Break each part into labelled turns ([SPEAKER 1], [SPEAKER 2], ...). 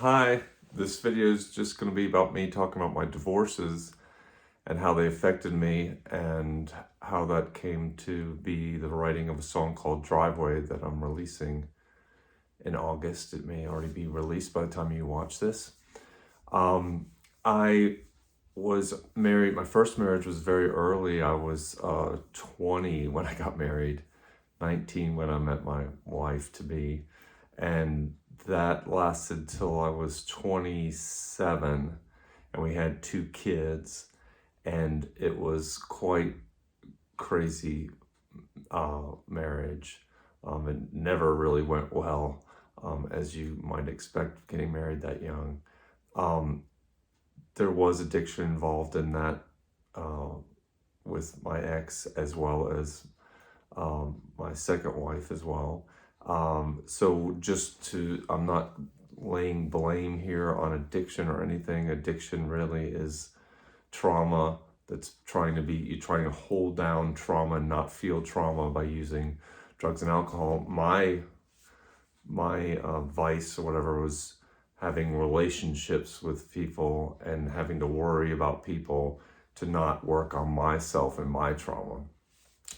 [SPEAKER 1] Hi, this video is just going to be about me talking about my divorces and how they affected me and how that came to be the writing of a song called Driveway that I'm releasing in August. It may already be released by the time you watch this. I was married, my first marriage was very early. I was 20 when I got married, 19 when I met my wife to be, and that lasted till I was 27, and we had two kids, and it was quite crazy marriage. It never really went well, as you might expect getting married that young. Um, there was addiction involved in that, uh, with my ex as well as my second wife as well. So I'm not laying blame here on addiction or anything. Addiction really is trauma that's you're trying to hold down trauma and not feel trauma by using drugs and alcohol. My vice or whatever was having relationships with people and having to worry about people to not work on myself and my trauma.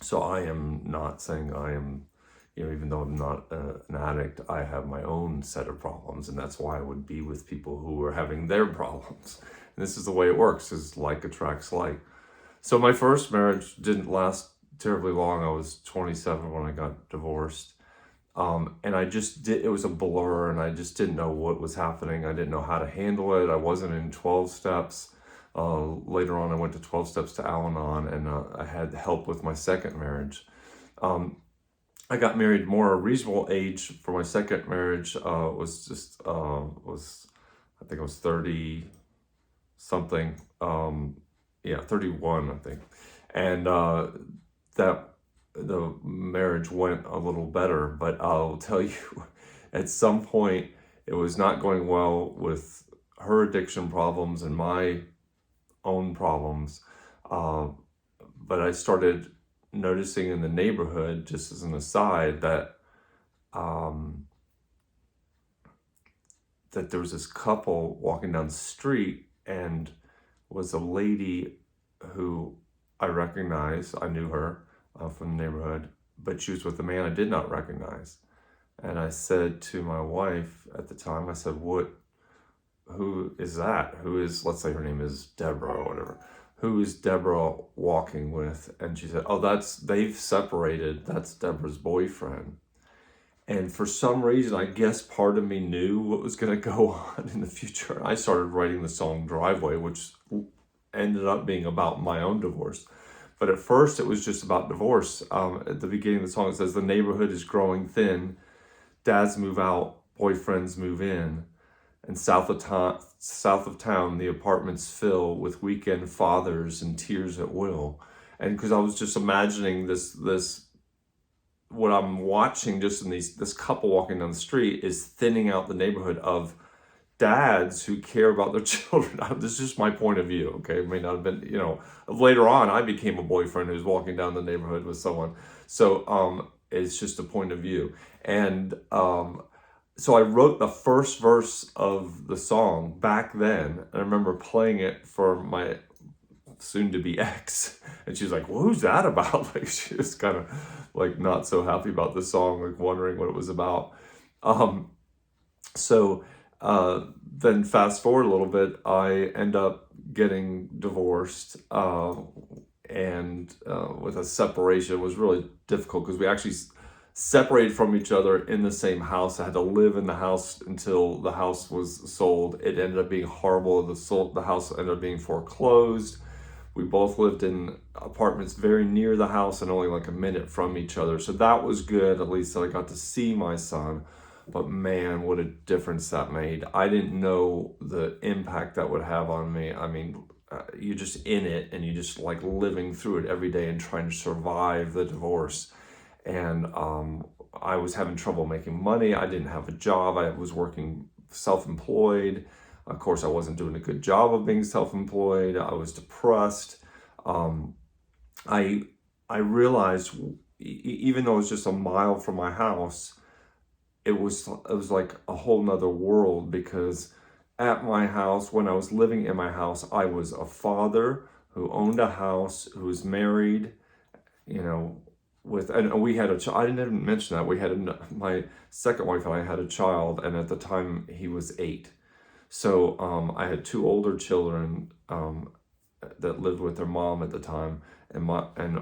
[SPEAKER 1] So I am not saying I am, even though I'm not an addict, I have my own set of problems, and that's why I would be with people who are having their problems. And this is the way it works: is like attracts like. So my first marriage didn't last terribly long. I was 27 when I got divorced. And I just did, it was a blur, and I just didn't know what was happening. I didn't know how to handle it. I wasn't in 12 steps. Later on, I went to 12 steps to Al Anon, and I had help with my second marriage. I got married more a reasonable age for my second marriage. I think I was 30 something. Yeah, 31, I think. And that the marriage went a little better, but I'll tell you, at some point, it was not going well with her addiction problems and my own problems. Uh, but I started noticing in the neighborhood, just as an aside, um, that there was this couple walking down the street, and was a lady who I recognized. I knew her from the neighborhood, but she was with a man I did not recognize. And I said to my wife at the time, I said, who is that? Who is, let's say her name is Deborah or whatever. Who is Deborah walking with? And she said, oh, they've separated. That's Deborah's boyfriend. And for some reason, I guess part of me knew what was going to go on in the future. I started writing the song Driveway, which ended up being about my own divorce. But at first, it was just about divorce. At the beginning of the song, it says, the neighborhood is growing thin. Dads move out, boyfriends move in. And south of town, the apartments fill with weekend fathers and tears at will. And because I was just imagining this what I'm watching just in this couple walking down the street is thinning out the neighborhood of dads who care about their children. This is just my point of view, okay? It may not have been, later on I became a boyfriend who's walking down the neighborhood with someone. So it's just a point of view. And so I wrote the first verse of the song back then, and I remember playing it for my soon-to-be ex, and she was like, well, who's that about? Like, she was kind of like not so happy about the song, like wondering what it was about. um so then fast forward a little bit, I end up getting divorced, and with a separation. It was really difficult because we actually separated from each other in the same house. I had to live in the house until the house was sold. It ended up being horrible. The house ended up being foreclosed. We both lived in apartments very near the house and only like a minute from each other. So that was good. At least I got to see my son. But man, what a difference that made. I didn't know the impact that would have on me. I mean, you're just in it, and you just like living through it every day and trying to survive the divorce. And I was having trouble making money. I didn't have a job. I was working self-employed. Of course, I wasn't doing a good job of being self-employed. I was depressed. Um, I realized, even though it was just a mile from my house, it was like a whole nother world, because at my house, when I was living in my house, I was a father who owned a house, who was married, you know, and we had a child. I didn't mention that we had my second wife and I had a child, and at the time he was 8. So I had 2 older children that lived with their mom at the time, and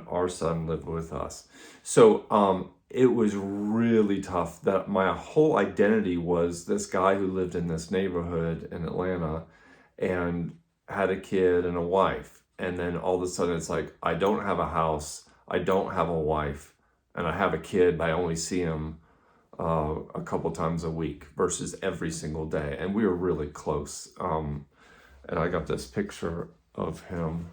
[SPEAKER 1] our son lived with us. So it was really tough. That my whole identity was this guy who lived in this neighborhood in Atlanta and had a kid and a wife. And then all of a sudden it's like, I don't have a house, I don't have a wife, and I have a kid, but I only see him a couple times a week versus every single day. And we were really close. And I got this picture of him.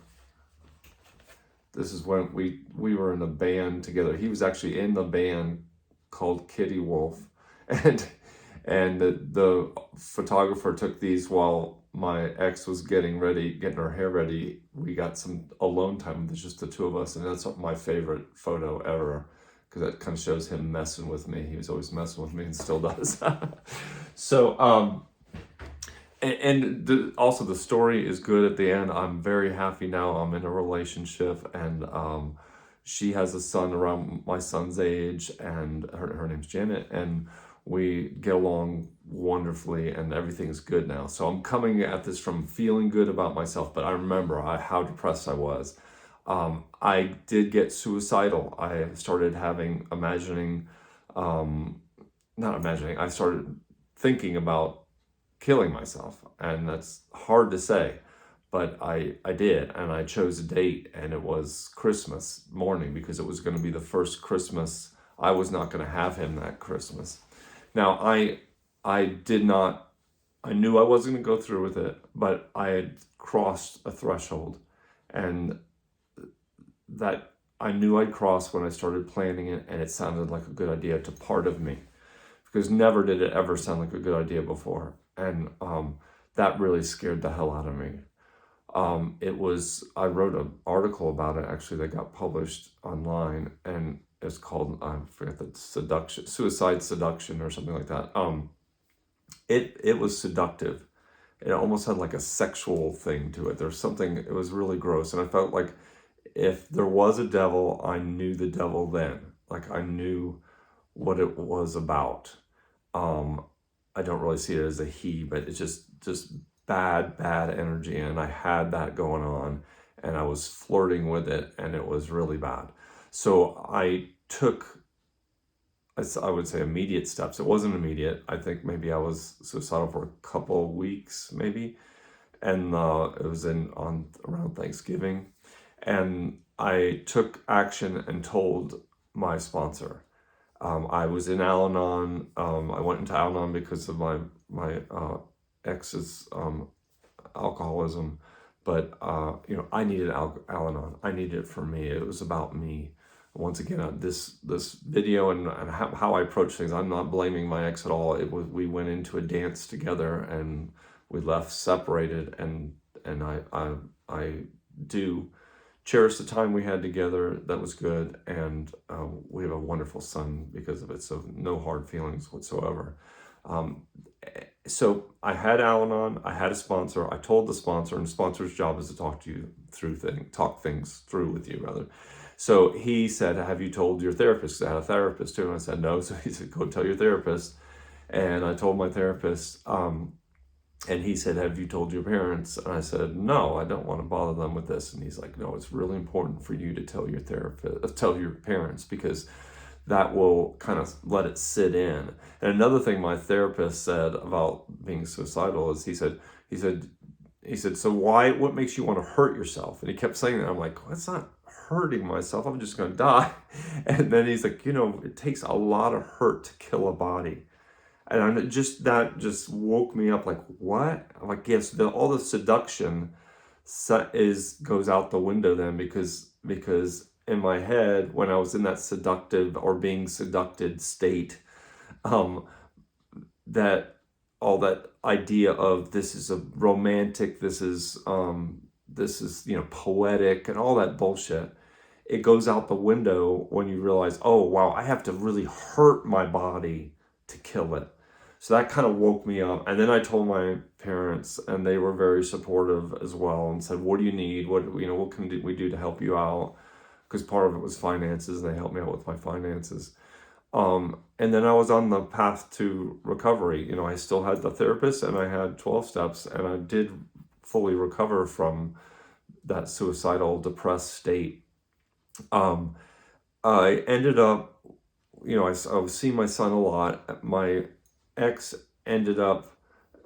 [SPEAKER 1] This is when we were in a band together. He was actually in the band called Kitty Wolf, and the photographer took these while my ex was getting her hair ready. We got some alone time with just the 2 of us, and that's my favorite photo ever, because that kind of shows him messing with me. He was always messing with me and still does. So also the story is good at the end. I'm very happy now. I'm in a relationship, and she has a son around my son's age, and her name's Janet, and we get along wonderfully, and everything's good now. So I'm coming at this from feeling good about myself, but I remember how depressed I was. I did get suicidal. I started I started thinking about killing myself, and that's hard to say, but I did, and I chose a date, and it was Christmas morning, because it was going to be the first Christmas I was not going to have him that Christmas. Now I did not, I knew I wasn't going to go through with it, but I had crossed a threshold, and that I knew I'd cross when I started planning it, and it sounded like a good idea to part of me, because never did it ever sound like a good idea before. And that really scared the hell out of me. I wrote an article about it, actually, that got published online, and it's called, I forget, suicide seduction or something like that. It was seductive. It almost had like a sexual thing to it. There's something, it was really gross. And I felt like if there was a devil, I knew the devil then. Like, I knew what it was about. I don't really see it as a he, but it's just bad energy, and I had that going on, and I was flirting with it, and it was really bad. So I took, I would say, immediate steps. It wasn't immediate. I think maybe I was suicidal for a couple of weeks, maybe, and it was around Thanksgiving, and I took action and told my sponsor. I was in Al-Anon. I went into Al-Anon because of my ex's alcoholism, but I needed Al-Anon. I needed it for me. It was about me. Once again, this video and how I approach things, I'm not blaming my ex at all. We went into a dance together, and we left separated, and I do cherish the time we had together. That was good, and we have a wonderful son because of it, so no hard feelings whatsoever. So I had Al-Anon, I had a sponsor. I told the sponsor, and the sponsor's job is to talk things through with you, rather. So he said, have you told your therapist? I had a therapist too, and I said no. So he said, go tell your therapist. And I told my therapist, and he said, have you told your parents? And I said, no, I don't want to bother them with this. And he's like, no, it's really important for you to tell your parents, because that will kind of let it sit in. And another thing my therapist said about being suicidal is he said, so what makes you want to hurt yourself? And he kept saying that. I'm like, well, it's not hurting myself. I'm just going to die. And then he's like, it takes a lot of hurt to kill a body. And that just woke me up, like, what? I'm like, yes, all the seduction goes out the window then, because in my head, when I was in that seductive or being seduced state, that all that idea of this is a romantic, this is poetic, and all that bullshit, it goes out the window when you realize, oh wow, I have to really hurt my body to kill it. So that kind of woke me up. And then I told my parents, and they were very supportive as well, and said, "What do you need? What can we do to help you out?" Because part of it was finances, and they helped me out with my finances. And then I was on the path to recovery. I still had the therapist, and I had 12 steps, and I did fully recover from that suicidal, depressed state. Um, I ended up, I was seeing my son a lot. My ex ended up,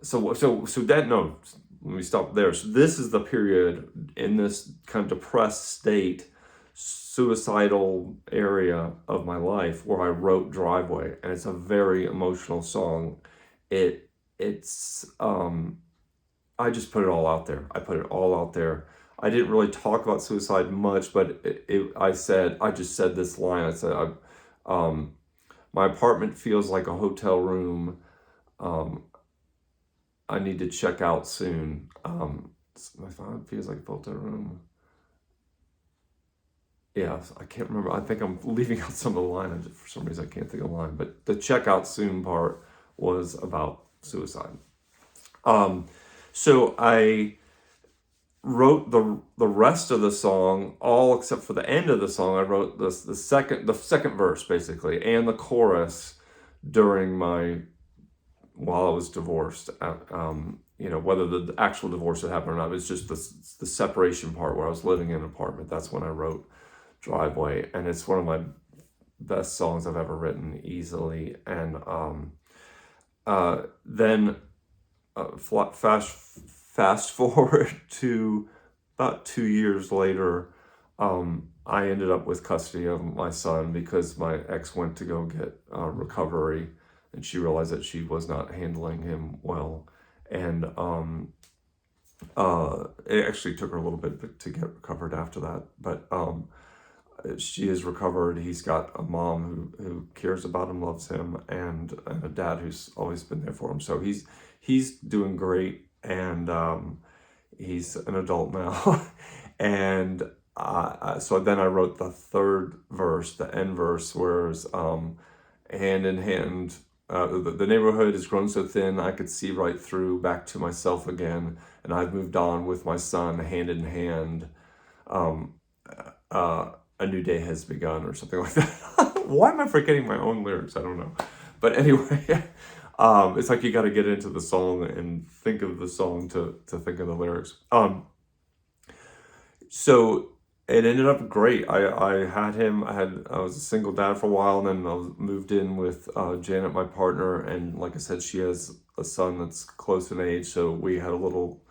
[SPEAKER 1] so that, no, let me stop there. So this is the period in this kind of depressed state, suicidal area of my life where I wrote Driveway, and it's a very emotional song. It's I just put it all out there. I put it all out there. I didn't really talk about suicide much, but I just said this line. I said, my apartment feels like a hotel room. Um, I need to check out soon. My phone feels like a hotel room. Yeah, I can't remember. I think I'm leaving out some of the line. For some reason, I can't think of the line. But the check out soon part was about suicide. Um, so I wrote the rest of the song, all except for the end of the song. I wrote the second verse basically, and the chorus during while I was divorced. Whether the actual divorce had happened or not, it's just the separation part where I was living in an apartment. That's when I wrote Driveway, and it's one of my best songs I've ever written, easily. And then fast forward to about 2 years later, I ended up with custody of my son because my ex went to go get recovery, and she realized that she was not handling him well. And it actually took her a little bit to get recovered after that. But she is recovered. He's got a mom who cares about him, loves him, and a dad who's always been there for him. So he's doing great, and he's an adult now. And so then I wrote the third verse, the end verse, where it's hand in hand. The neighborhood has grown so thin I could see right through, back to myself again, and I've moved on with my son, hand in hand. Um, a new day has begun, or something like that. Why am I forgetting my own lyrics? I don't know. But anyway, it's like you got to get into the song and think of the song to think of the lyrics. So it ended up great. I had him. I was a single dad for a while, and then I moved in with Janet, my partner, and like I said, she has a son that's close in age, so we had a little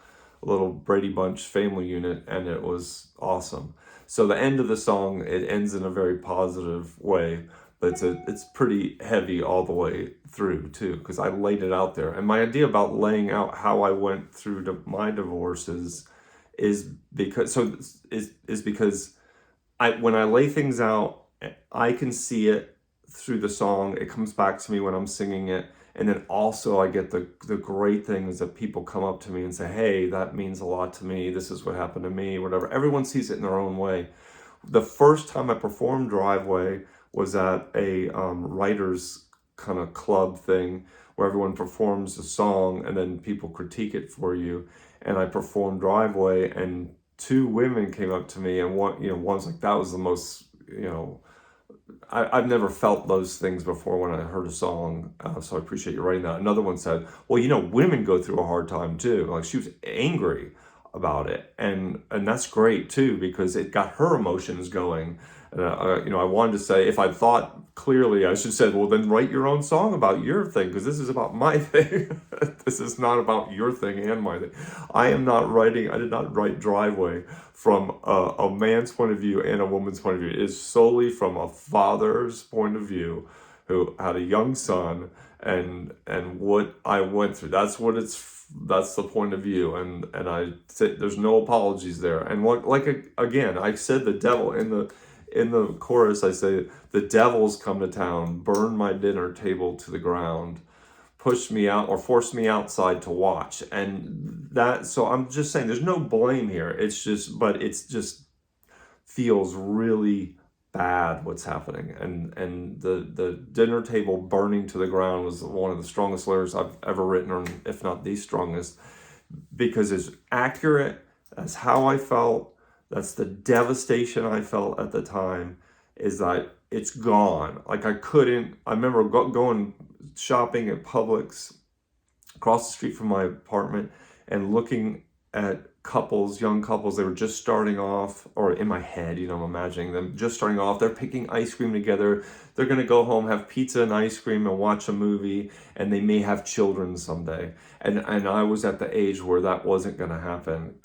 [SPEAKER 1] Brady Bunch family unit, and it was awesome. So the end of the song, it ends in a very positive way, but it's pretty heavy all the way through too, because I laid it out there. And my idea about laying out how I went through my divorces is because when I lay things out, I can see it through the song. It comes back to me when I'm singing it. And then also I get the great thing is that people come up to me and say, "Hey, that means a lot to me. This is what happened to me," whatever. Everyone sees it in their own way. The first time I performed Driveway was at a writers kind of club thing where everyone performs a song and then people critique it for you. And I performed Driveway, and two women came up to me, and one's like, "That was the most, I've never felt those things before when I heard a song, so I appreciate you writing that." Another one said, "Well, women go through a hard time too." Like, she was angry about it, and that's great too, because it got her emotions going. And I wanted to say, if I thought clearly, I should say, "Well, then write your own song about your thing, because this is about my thing." This is not about your thing and my thing. I did not write Driveway from a man's point of view and a woman's point of view. It is solely from a father's point of view who had a young son, and what I went through. That's the point of view, and I said there's no apologies there. And again, I said the devil in the chorus. I say, "The devils come to town, burn my dinner table to the ground, push me out or force me outside to watch." And so I'm just saying there's no blame here. It just feels really bad what's happening. And the dinner table burning to the ground was one of the strongest lyrics I've ever written, or if not the strongest, because it's accurate. That's how I felt. That's the devastation I felt at the time, is that it's gone. Like I remember going shopping at Publix across the street from my apartment and looking at couples, young couples, they were just starting off, or in my head, I'm imagining them just starting off. They're picking ice cream together. They're going to go home, have pizza and ice cream and watch a movie, and they may have children someday. And I was at the age where that wasn't going to happen.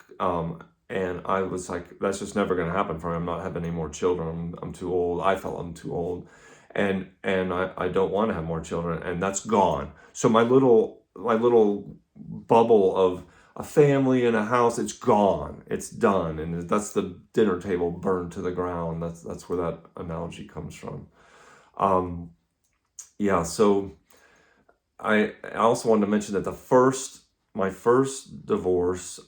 [SPEAKER 1] And I was like, that's just never going to happen for me. I'm not having any more children. I'm too old. I felt I'm too old. And I don't want to have more children, and that's gone. So my little bubble of a family and a house, it's gone. It's done. And that's the dinner table burned to the ground. That's where that analogy comes from. Yeah, so I also wanted to mention that my first divorce,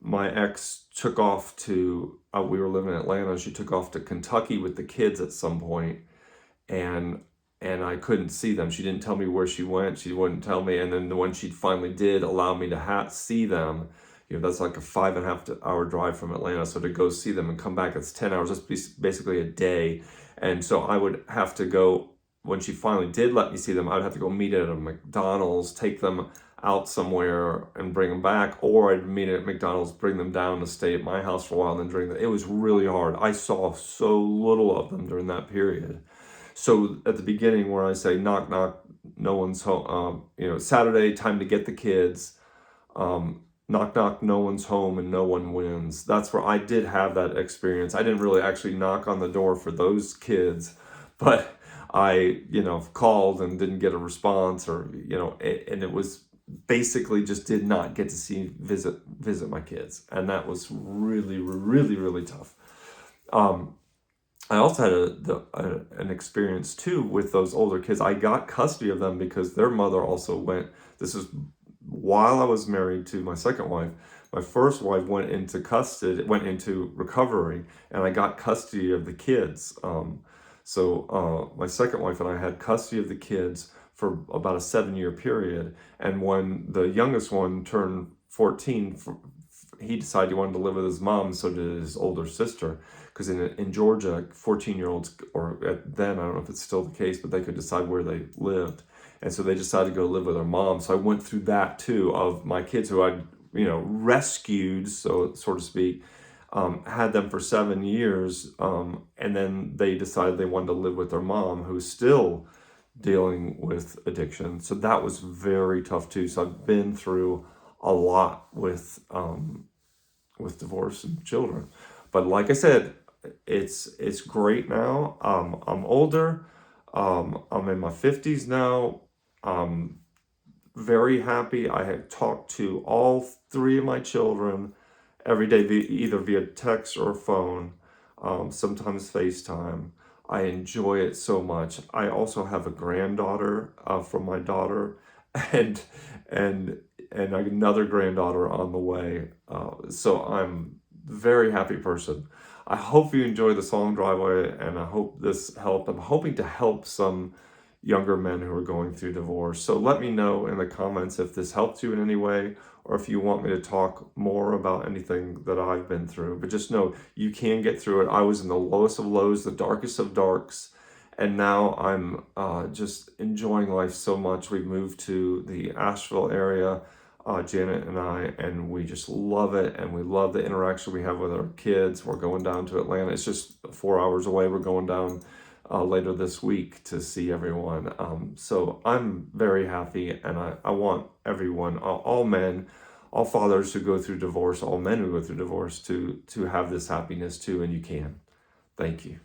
[SPEAKER 1] my ex took off to, we were living in Atlanta. She took off to Kentucky with the kids at some point, and I couldn't see them. She didn't tell me where she went. She wouldn't tell me. And then when she finally did allow me to see them, that's like a 5.5 hour drive from Atlanta. So to go see them and come back, it's 10 hours. That's basically a day. And so I would have to go, when she finally did let me see them, I'd have to go meet at a McDonald's, take them out somewhere and bring them back, or I'd meet at McDonald's, bring them down to stay at my house for a while, and then drink them. It was really hard. I saw so little of them during that period. So at the beginning, where I say knock knock, no one's home, Saturday, time to get the kids, knock knock, no one's home, and no one wins. That's where I did have that experience. I didn't really actually knock on the door for those kids, but I called and didn't get a response, or and it was basically just did not get to visit my kids, and that was really, really, really tough. I also had an experience too with those older kids. I got custody of them because their mother also went. This is while I was married to my second wife. My first wife went into recovery, and I got custody of the kids. So my second wife and I had custody of the kids for about a 7-year period. And when the youngest one turned 14, he decided he wanted to live with his mom, so did his older sister. Because in Georgia, 14-year-olds, or then, I don't know if it's still the case, but they could decide where they lived. And so they decided to go live with their mom. So I went through that too, of my kids who I'd, rescued, so to speak, had them for 7 years. And then they decided they wanted to live with their mom, who's still dealing with addiction. So that was very tough too. So I've been through a lot with divorce and children. But like I said, it's great now. I'm older. I'm in my 50s now. I'm very happy. I have talked to all 3 of my children every day, either via text or phone, sometimes FaceTime. I enjoy it so much. I also have a granddaughter from my daughter, and another granddaughter on the way. So I'm a very happy person. I hope you enjoy the song Driveway, and I hope this helped. I'm hoping to help some younger men who are going through divorce. So let me know in the comments if this helped you in any way, or if you want me to talk more about anything that I've been through. But just know you can get through it. I was in the lowest of lows, the darkest of darks, and now I'm just enjoying life so much. We've moved to the Asheville area, Janet and I, and we just love it, and we love the interaction we have with our kids. We're going down to Atlanta. It's just 4 hours away. We're going down later this week to see everyone. So I'm very happy, and I want everyone, all men, all fathers who go through divorce, all men who go through divorce, to have this happiness too, and you can. Thank you.